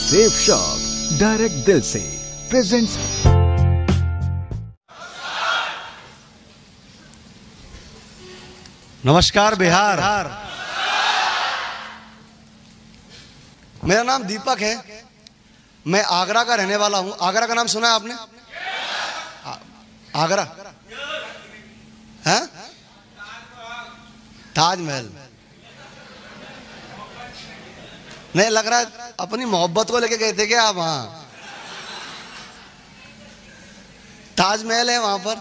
Safe shop direct दिल से presents. नमस्कार बिहार। मेरा नाम दीपक है, मैं आगरा का रहने वाला हूं। आगरा का नाम सुना है आपने? आगरा है ताजमहल नहीं लग रहा है, अपनी मोहब्बत को लेके गए थे क्या आप? वहां ताजमहल है, वहां पर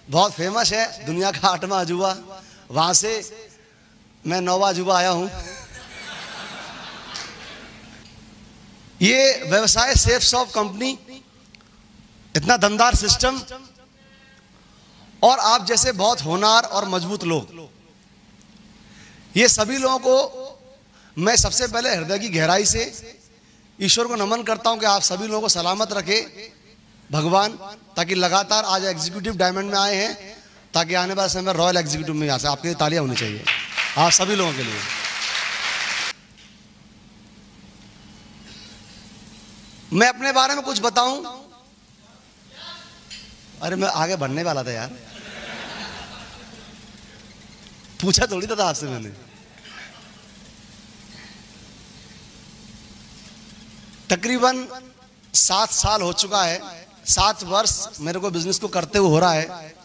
बहुत फेमस है, दुनिया का 8वां अजूबा। वहां से मैं 9वां अजूबा आया हूं। ये व्यवसाय सेफ शॉप कंपनी, इतना दमदार सिस्टम और आप जैसे बहुत होनहार और मजबूत लोग, ये सभी लोगों को मैं सबसे पहले हृदय की गहराई से ईश्वर को नमन करता हूं कि आप सभी लोगों को सलामत रखे भगवान, ताकि लगातार आज एग्जीक्यूटिव डायमंड में आए हैं, ताकि आने वाले समय में रॉयल एग्जीक्यूटिव में आ सके। आपके लिए तालियां होनी चाहिए आप सभी लोगों के लिए। मैं अपने बारे में कुछ बताऊं? अरे मैं आगे बढ़ने वाला था यार, पूछा थोड़ी था आपसे मैंने। तकरीबन 7 साल हो चुका है, 7 वर्ष मेरे को बिजनेस को करते हुए हो रहा है।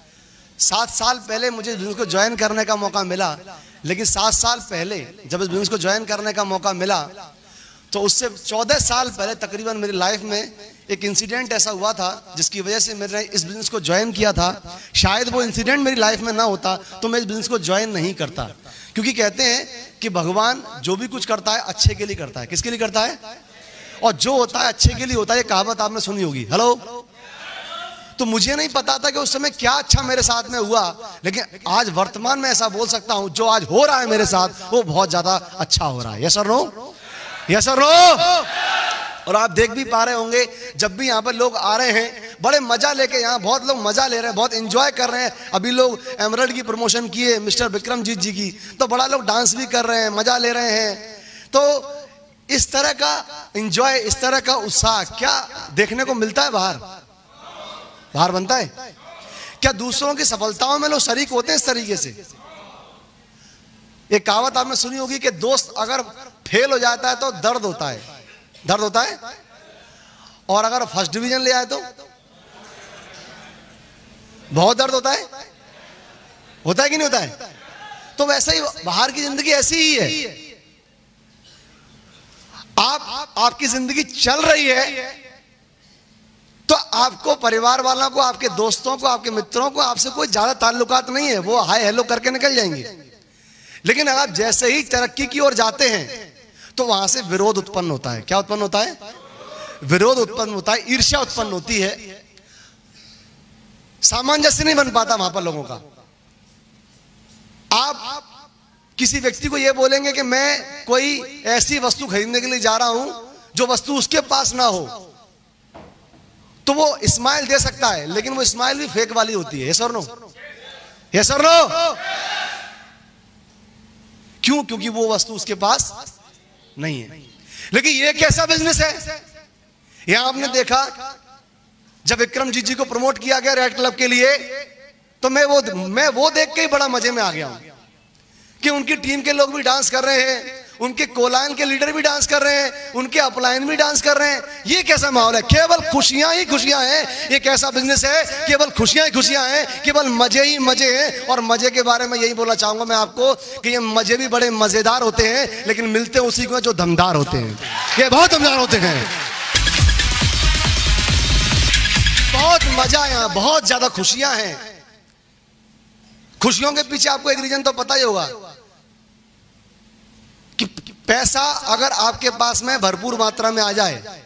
7 साल पहले मुझे बिजनेस को ज्वाइन करने का मौका मिला, लेकिन 7 साल पहले जब इस बिजनेस को ज्वाइन करने का मौका मिला तो उससे 14 साल पहले तकरीबन मेरी लाइफ में एक इंसिडेंट ऐसा हुआ था जिसकी वजह से मैंने इस बिजनेस को ज्वाइन किया था। शायद वो इंसिडेंट मेरी लाइफ में ना होता तो मैं इस बिजनेस को ज्वाइन नहीं करता, क्योंकि कहते हैं कि भगवान जो भी कुछ करता है अच्छे के लिए करता है। किसके लिए करता है? और जो होता है अच्छे के लिए होता है। ये कहावत आपने सुनी होगी। हेलो, तो मुझे नहीं पता था कि उस समय क्या अच्छा मेरे साथ में हुआ, लेकिन आज वर्तमान में ऐसा बोल सकता हूं जो आज हो रहा है मेरे साथ वो बहुत ज्यादा अच्छा हो रहा है। यस और नो? यस और नो? और आप देख भी पा रहे होंगे, जब भी यहाँ पर लोग आ रहे हैं बड़े मजा लेके, यहाँ बहुत लोग मजा ले रहे हैं, बहुत एंजॉय कर रहे हैं। अभी लोग एमरल्ड की प्रमोशन किए मिस्टर विक्रमजीत जी की, तो बड़ा लोग डांस भी कर रहे हैं, मजा ले रहे हैं। तो इस तरह का एंजॉय, इस तरह का उत्साह क्या देखने को मिलता है बाहर? बाहर बनता है क्या? दूसरों की सफलताओं में लोग शरीक होते हैं इस तरीके से। एक कहावत आपने सुनी होगी कि दोस्त अगर फेल हो जाता है तो दर्द होता है, दर्द होता है, और अगर फर्स्ट डिवीजन ले आए तो बहुत दर्द होता है। होता है कि नहीं होता है? तो वैसे ही बाहर की जिंदगी ऐसी ही है। आपकी जिंदगी चल रही है तो आपको, परिवार वालों को, आपके दोस्तों को, आपके मित्रों को आपसे कोई ज्यादा ताल्लुकात नहीं है, वो हाय हेलो करके निकल जाएंगे। लेकिन आप जैसे ही तरक्की की ओर जाते हैं तो वहां से विरोध उत्पन्न होता है। क्या उत्पन्न होता है? विरोध उत्पन्न होता है, ईर्ष्या उत्पन्न होती है, सामंजस्य नहीं बन पाता वहां पर लोगों का। आप किसी व्यक्ति को यह बोलेंगे कि मैं कोई ऐसी वस्तु खरीदने के लिए जा रहा हूं जो वस्तु उसके पास ना हो, तो वो स्माइल दे सकता है, लेकिन वो स्माइल भी फेक वाली होती है। यस और नो? यस और नो? क्यों? क्योंकि वो वस्तु उसके पास नहीं है। लेकिन ये कैसा बिजनेस है? यहां आपने देखा जब विक्रमजीत जी को प्रमोट किया गया रेड क्लब के लिए, तो मैं वो देख के ही बड़ा मजे में आ गया हूं कि उनकी टीम के लोग भी डांस कर रहे हैं, उनके कोलाइन के लीडर भी डांस कर रहे हैं, उनके अपलाइन भी डांस कर रहे हैं। ये कैसा माहौल है? केवल खुशियां ही खुशियां हैं। ये कैसा बिजनेस है? केवल खुशियां ही खुशियां हैं, केवल मजे ही मजे हैं। और मजे के बारे में यही बोलना चाहूंगा मैं आपको कि ये मजे भी बड़े मजेदार होते हैं, लेकिन मिलते उसी को जो दमदार होते हैं। ये बहुत दमदार होते हैं, बहुत मजा है यहाँ, बहुत ज्यादा खुशियां हैं। खुशियों के पीछे आपको एक रीजन तो पता ही होगा कि पैसा अगर आपके पास में भरपूर मात्रा में आ जाए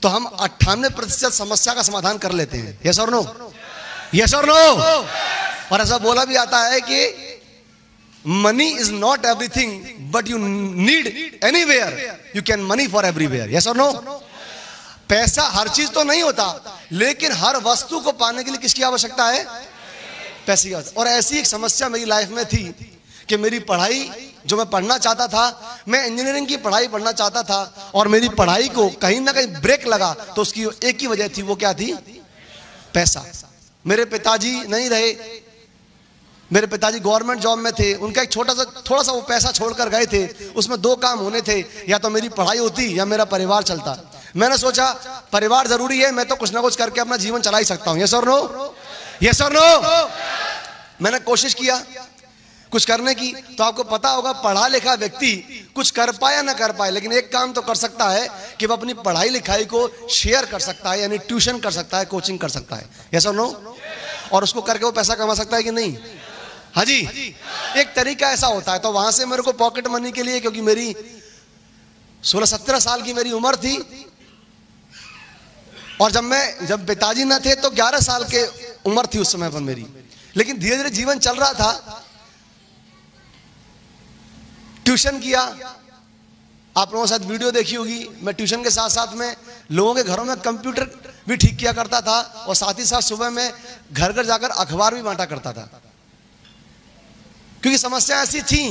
तो हम 98% समस्या का समाधान कर लेते हैं। यस और नो? यस और नो? और ऐसा बोला भी आता है कि money is not everything but you need anywhere you can money for everywhere. Yes और नो? पैसा हर चीज तो नहीं होता, लेकिन हर वस्तु को पाने के लिए किसकी आवश्यकता है? पैसे की आवश्यकता। और ऐसी एक समस्या मेरी लाइफ में थी कि मेरी पढ़ाई जो मैं पढ़ना चाहता था, मैं इंजीनियरिंग की पढ़ाई पढ़ना चाहता था और मेरी पढ़ाई को कहीं ना कहीं ब्रेक लगा, तो उसकी एक ही वजह थी, वो क्या थी? पैसा। मेरे पिताजी नहीं रहे, मेरे पिताजी गवर्नमेंट जॉब में थे, उनका एक थोड़ा सा वो पैसा छोड़कर गए थे, उसमें दो काम होने थे, या तो मेरी पढ़ाई होती या मेरा परिवार चलता। मैंने सोचा परिवार जरूरी है, मैं तो कुछ ना कुछ करके अपना जीवन चला ही सकता हूं। यस और नो? यस और नो? मैंने कोशिश किया कुछ करने की। तो आपको पता होगा पढ़ा लिखा व्यक्ति कुछ कर पाए या ना कर पाए, लेकिन एक काम तो कर सकता है कि वह अपनी पढ़ाई लिखाई को शेयर कर सकता है, यानी ट्यूशन कर सकता है, कोचिंग कर सकता है। यस और नो? और उसको करके वो पैसा कमा सकता है कि नहीं? हाँ जी, एक तरीका ऐसा होता है। तो वहां से मेरे को पॉकेट मनी के लिए, क्योंकि मेरी 16-17 साल की मेरी उम्र थी, और जब पिताजी न थे तो 11 साल के उम्र थी उस समय पर मेरी, लेकिन धीरे धीरे जीवन चल रहा था। ट्यूशन किया, आप लोगों के साथ वीडियो देखी होगी, मैं ट्यूशन के साथ साथ में लोगों के घरों में कंप्यूटर भी ठीक किया करता था, और साथ ही साथ सुबह में घर घर जाकर अखबार भी बांटा करता था, क्योंकि समस्या ऐसी थी।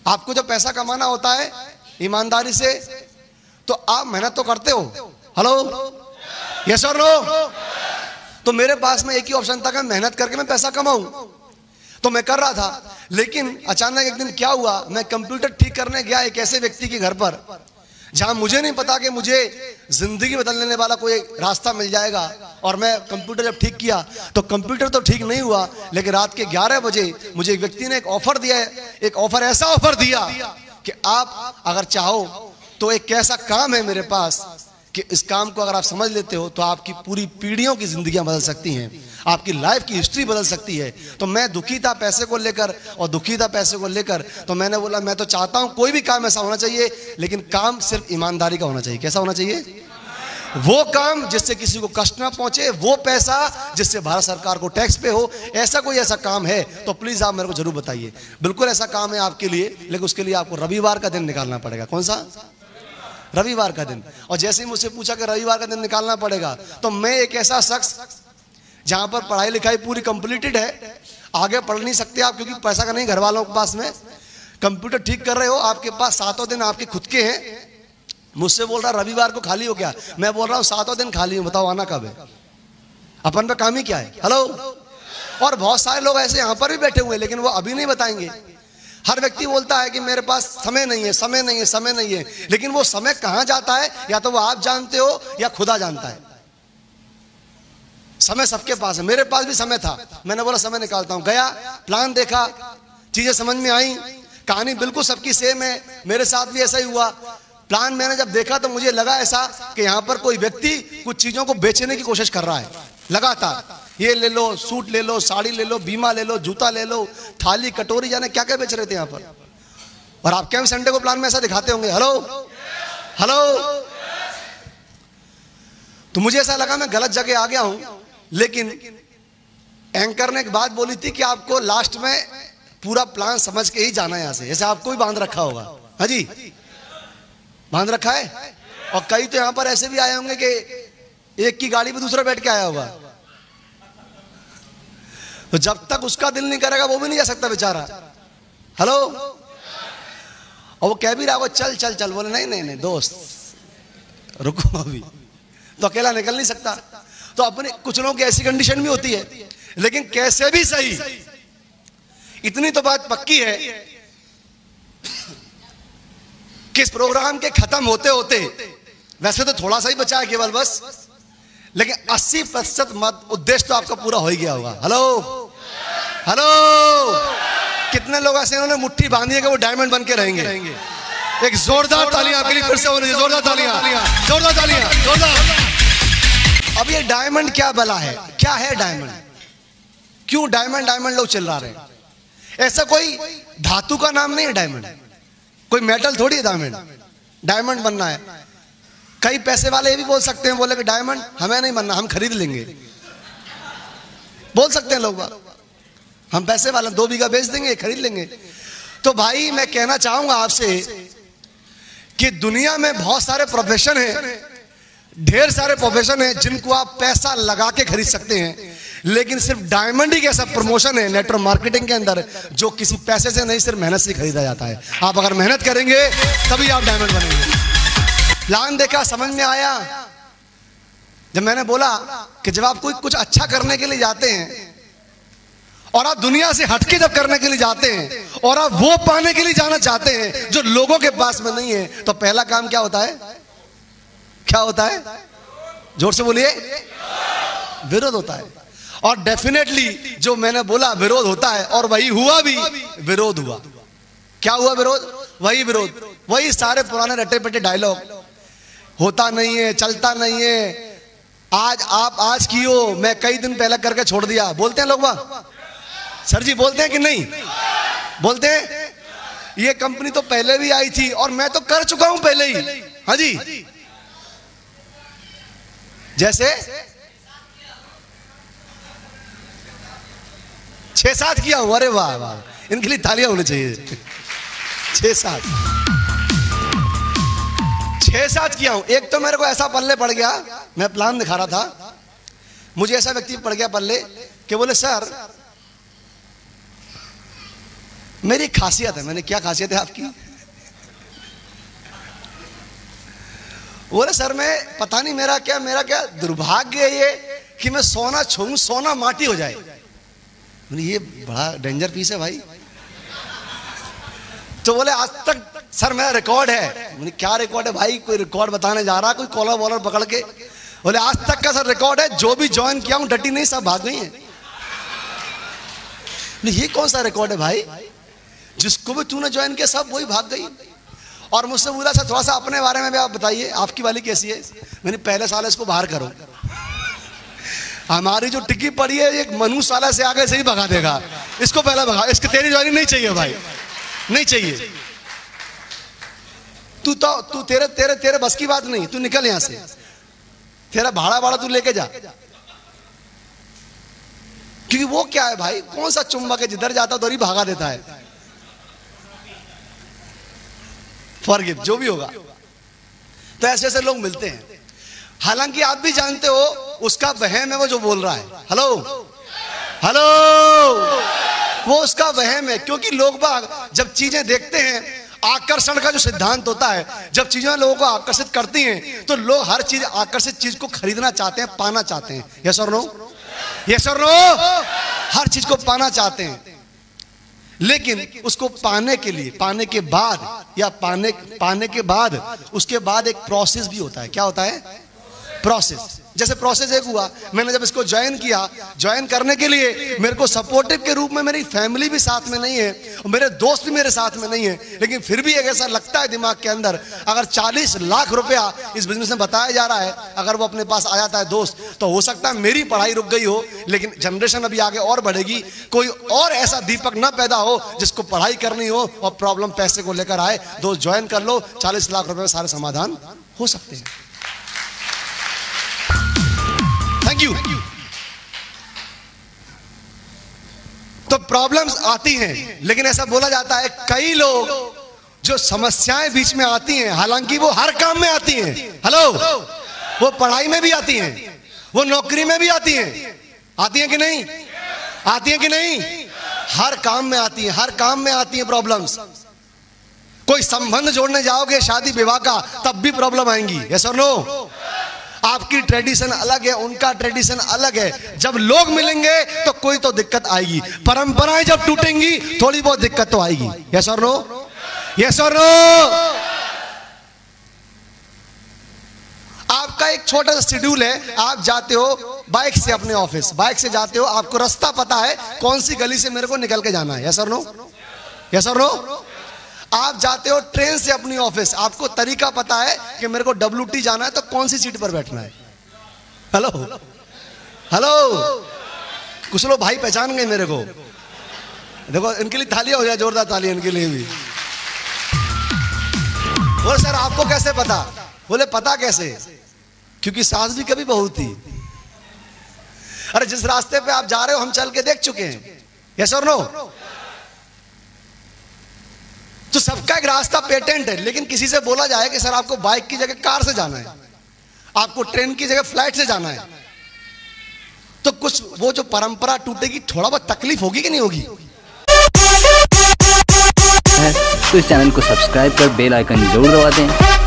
आपको जब पैसा कमाना होता है ईमानदारी से, तो आप मेहनत तो करते हो। हेलो, यस और नो? तो मेरे पास में एक ही ऑप्शन था कि मेहनत करके मैं पैसा कमाऊं, तो मैं कर रहा था। लेकिन अचानक एक दिन क्या हुआ, मैं कंप्यूटर ठीक करने गया एक ऐसे व्यक्ति के घर पर, जहां मुझे नहीं पता कि मुझे जिंदगी बदलने वाला कोई रास्ता मिल जाएगा। और मैं कंप्यूटर जब ठीक किया तो कंप्यूटर तो ठीक नहीं हुआ, लेकिन रात के 11 बजे मुझे एक व्यक्ति ने एक ऑफर दिया, एक ऑफर ऐसा ऑफर दिया कि आप अगर चाहो तो एक ऐसा काम है मेरे पास कि इस काम को अगर आप समझ लेते हो तो आपकी पूरी पीढ़ियों की जिंदगियां बदल सकती हैं, आपकी लाइफ की हिस्ट्री बदल सकती है। तो मैं दुखी था पैसे को लेकर, और दुखी था पैसे को लेकर, तो मैंने बोला मैं तो चाहता हूं कोई भी काम ऐसा होना चाहिए, लेकिन काम सिर्फ ईमानदारी का होना चाहिए। कैसा होना चाहिए? वो काम जिससे किसी को कष्ट ना पहुंचे, वो पैसा जिससे भारत सरकार को टैक्स पे हो। ऐसा कोई ऐसा काम है तो प्लीज आप मेरे को जरूर बताइए। बिल्कुल ऐसा काम है आपके लिए, लेकिन उसके लिए आपको रविवार का दिन निकालना पड़ेगा। कौन सा? रविवार का दिन। और जैसे ही मुझसे पूछा कि रविवार का दिन निकालना पड़ेगा, तो मैं एक ऐसा शख्स जहां पर पढ़ाई लिखाई पूरी कंप्लीटेड है, आगे पढ़ नहीं सकते आप क्योंकि पैसा का नहीं, घर वालों के पास में कंप्यूटर ठीक कर रहे हो, आपके पास 7 दिन आपके खुद के हैं। मुझसे बोल रहा रविवार को खाली हो क्या? मैं बोल रहा हूँ 7 दिन खाली हूं, बताओ आना कब है? अपन पे काम ही क्या है? हेलो। और बहुत सारे लोग ऐसे यहाँ पर भी बैठे हुए हैं, लेकिन वो अभी नहीं बताएंगे। हर व्यक्ति बोलता है कि मेरे पास समय नहीं है, समय नहीं है, समय नहीं है, लेकिन वो समय कहां जाता है या तो वो आप जानते हो या खुदा जानता है। समय सबके पास है, मेरे पास भी समय था, मैंने बोला समय निकालता हूं, गया, प्लान देखा, चीजें समझ में आई, कहानी बिल्कुल सबकी सेम है, मेरे साथ भी ऐसा ही हुआ। प्लान मैंने जब देखा तो मुझे लगा ऐसा कि यहां पर कोई व्यक्ति कुछ चीजों को बेचने की कोशिश कर रहा है लगातार। ये ले लो, सूट ले लो, साड़ी ले लो, बीमा ले लो, जूता ले लो, थाली कटोरी, जाने क्या क्या बेच रहे थे यहाँ पर। और आप क्या संडे को प्लान में ऐसा दिखाते होंगे? Hello hello. तो मुझे ऐसा लगा मैं गलत जगह आ गया हूं, लेकिन एंकर ने एक बात बोली थी कि आपको लास्ट में पूरा प्लान समझ के ही जाना है यहां से। जैसे आपको भी बांध रखा होगा। हाँ जी, बांध रखा है। और कई तो यहां पर ऐसे भी आए होंगे कि एक की गाड़ी पे दूसरा बैठ के आया होगा, तो जब तक उसका दिल नहीं करेगा वो भी नहीं जा सकता बेचारा। हेलो। और वो कह भी रहा होगा चल चल चल, बोले नहीं नहीं नहीं दोस्त रुको, अभी तो अकेला निकल नहीं सकता। तो अपने कुछ लोगों की ऐसी कंडीशन भी होती है, लेकिन कैसे भी सही, इतनी तो बात पक्की है कि इस प्रोग्राम के खत्म होते होते, वैसे तो थोड़ा सा ही बचा है केवल बस, लेकिन 80% मत उद्देश्य तो आपका पूरा हो ही गया होगा। Hello hello. कितने लोग ऐसे इन्होंने मुट्ठी बांधी है कि वो डायमंड बन के रहेंगे? एक जोरदार तालियां आपके लिए फिर से हो रही है, जोरदार तालियां, जोरदार तालियां, जोरदार। अब ये डायमंड क्या बला है? क्या है डायमंड? क्यों डायमंड डायमंड लोग चिल्ला रहे हैं? ऐसा कोई धातु का नाम नहीं है डायमंड, कोई मेटल थोड़ी है डायमंड। डायमंड बनना है, कई पैसे वाले ये भी बोल सकते हैं, बोले कि डायमंड हमें नहीं बनना, हम खरीद लेंगे, बोल सकते हैं लोग। हम पैसे वाले 2 बीघा बेच देंगे, खरीद लेंगे। तो भाई मैं कहना चाहूंगा आपसे कि दुनिया में बहुत सारे प्रोफेशन हैं, ढेर सारे प्रोफेशन हैं जिनको आप पैसा लगा के खरीद सकते हैं, लेकिन सिर्फ डायमंड ही ऐसा प्रमोशन है नेटवर्क मार्केटिंग के अंदर जो किसी पैसे से नहीं, सिर्फ मेहनत से खरीदा जाता है। आप अगर मेहनत करेंगे तभी आप डायमंड बनेंगे। प्लान देखा, समझ में आया। जब मैंने बोला कि जब आप कोई कुछ अच्छा करने के लिए जाते हैं और आप दुनिया से हटके जब करने के लिए जाते हैं और आप वो पाने के लिए जाना चाहते हैं जो लोगों के पास में नहीं है, तो पहला काम क्या होता है? क्या होता है? जोर से बोलिए। विरोध होता है। और डेफिनेटली जो मैंने बोला विरोध होता है, और वही हुआ भी। विरोध हुआ। क्या हुआ? विरोध। वही विरोध, वही सारे पुराने रटे पटे डायलॉग। होता नहीं है, चलता नहीं है, आज की हो, मैं कई दिन पहले करके छोड़ दिया, बोलते हैं लोग। वाह सर जी, बोलते हैं कि नहीं बोलते हैं? ये कंपनी तो पहले भी आई थी और मैं तो कर चुका हूं पहले ही। हाँ जी, जैसे 6-7 किया हूं। अरे वाह वाह, इनके लिए तालियां होनी चाहिए। 6-7 किया हूं। एक तो मेरे को ऐसा पल्ले पड़ गया, मैं प्लान दिखा रहा था, मुझे ऐसा व्यक्ति पड़ गया पल्ले कि बोले सर मेरी खासियत है। मैंने क्या खासियत है आपकी? बोले सर मैं पता नहीं मेरा क्या दुर्भाग्य है ये कि मैं सोना छूऊं सोना माटी हो जाए। ये बड़ा डेंजर पीस है भाई। तो बोले आज तक सर मेरा रिकॉर्ड है। मैंने क्या रिकॉर्ड है भाई? कोई रिकॉर्ड बताने जा रहा, कोई कॉलर वॉलर पकड़ के। बोले आज तक का सर रिकॉर्ड है, जो भी ज्वाइन किया हूं डटी नहीं, सब भाग गई है। ये कौन सा रिकॉर्ड है भाई? जिसको भी तूने ज्वाइन किया सब वही भाग गई। और मुझसे बोला सर थोड़ा सा अपने बारे में भी आप बताइए, आपकी वाली कैसी है? मैंने पहले साल इसको बाहर करो, हमारी जो टिक्की पड़ी है एक मनु साला से आगे से ही भगा देगा, इसको पहले भगा। इसकी तेरी ज्वाइनिंग नहीं चाहिए भाई, नहीं चाहिए। तू तेरे बस की बात नहीं, तू निकल यहां से, तेरा भाड़ा तू लेके जा। क्योंकि वो क्या है भाई, कौन सा चुंबक है जिधर जाता उधर ही भागा देता है। फॉरगिव, जो भी होगा। तो ऐसे ऐसे लोग मिलते हैं। हालांकि आप भी जानते हो उसका वहम है वो जो बोल रहा है। हेलो, वो उसका वहम है। क्योंकि लोग बाग जब चीजें देखते हैं, आकर्षण का जो सिद्धांत होता है, जब चीजें लोगों को आकर्षित करती हैं तो लोग हर चीज आकर्षित चीज को खरीदना चाहते हैं, पाना चाहते हैं। यस और नो? यस और नो? हर चीज को पाना चाहते हैं। लेकिन उसको पाने के लिए, पाने के बाद उसके बाद एक प्रोसेस भी होता है। क्या होता है? प्रोसेस। जैसे प्रोसेस एक हुआ, मैंने जब इसको ज्वाइन किया, ज्वाइन करने के लिए मेरे को सपोर्टिव के रूप में मेरी फैमिली भी साथ में नहीं है और मेरे दोस्त भी मेरे साथ में नहीं है, लेकिन फिर भी एक ऐसा लगता है दिमाग के अंदर, अगर 40 लाख रुपया इस बिजनेस में बताया जा रहा है, अगर वो अपने पास आ जाता है दोस्त, तो हो सकता है मेरी पढ़ाई रुक गई हो, लेकिन जनरेशन अभी आगे और बढ़ेगी, कोई और ऐसा दीपक ना पैदा हो जिसको पढ़ाई करनी हो और प्रॉब्लम पैसे को लेकर आए। दोस्त ज्वाइन कर लो, 40 लाख रुपए में सारे समाधान हो सकते हैं। Thank you. तो प्रॉब्लम्स आती हैं, लेकिन ऐसा बोला जाता है कई लोग जो समस्याएं बीच में आती हैं, हालांकि वो हर काम में आती हैं। हेलो, वो पढ़ाई में भी आती हैं, वो नौकरी में भी आती हैं। आती हैं कि नहीं? आती हैं कि नहीं? हर काम में आती हैं, हर काम में आती हैं प्रॉब्लम्स। कोई संबंध जोड़ने जाओगे शादी विवाह का, तब भी प्रॉब्लम आएंगी। यस और नो? आपकी ट्रेडिशन अलग है, उनका ट्रेडिशन अलग है। जब लोग मिलेंगे तो कोई तो दिक्कत आएगी। परंपराएं जब टूटेंगी थोड़ी बहुत दिक्कत तो आएगी। यस और नो? यस और नो? आपका एक छोटा सा शेड्यूल है, आप जाते हो बाइक से अपने ऑफिस, बाइक से जाते हो, आपको रास्ता पता है कौन सी गली से मेरे को निकल के जाना है। यस और नो? यस और नो? आप जाते हो ट्रेन से अपनी ऑफिस, आपको तरीका पता है कि मेरे को WT जाना है तो कौन सी सीट पर बैठना है। हेलो हेलो, कुछ लोग भाई पहचान गए मेरे को। देखो इनके लिए तालियां हो जाए, जोरदार तालियां इनके लिए भी। बोले सर आपको कैसे पता? बोले पता कैसे? क्योंकि सास भी कभी बहू थी। अरे जिस रास्ते पे आप जा रहे हो हम चल के देख चुके हैं। यस और नो? तो सबका एक रास्ता पेटेंट है, लेकिन किसी से बोला जाए कि सर आपको बाइक की जगह कार से जाना है, आपको ट्रेन की जगह फ्लाइट से जाना है, तो कुछ वो जो परंपरा टूटेगी, थोड़ा बहुत तकलीफ होगी कि नहीं होगी? तो इस चैनल को सब्सक्राइब कर बेल आइकन जरूर दबा दें।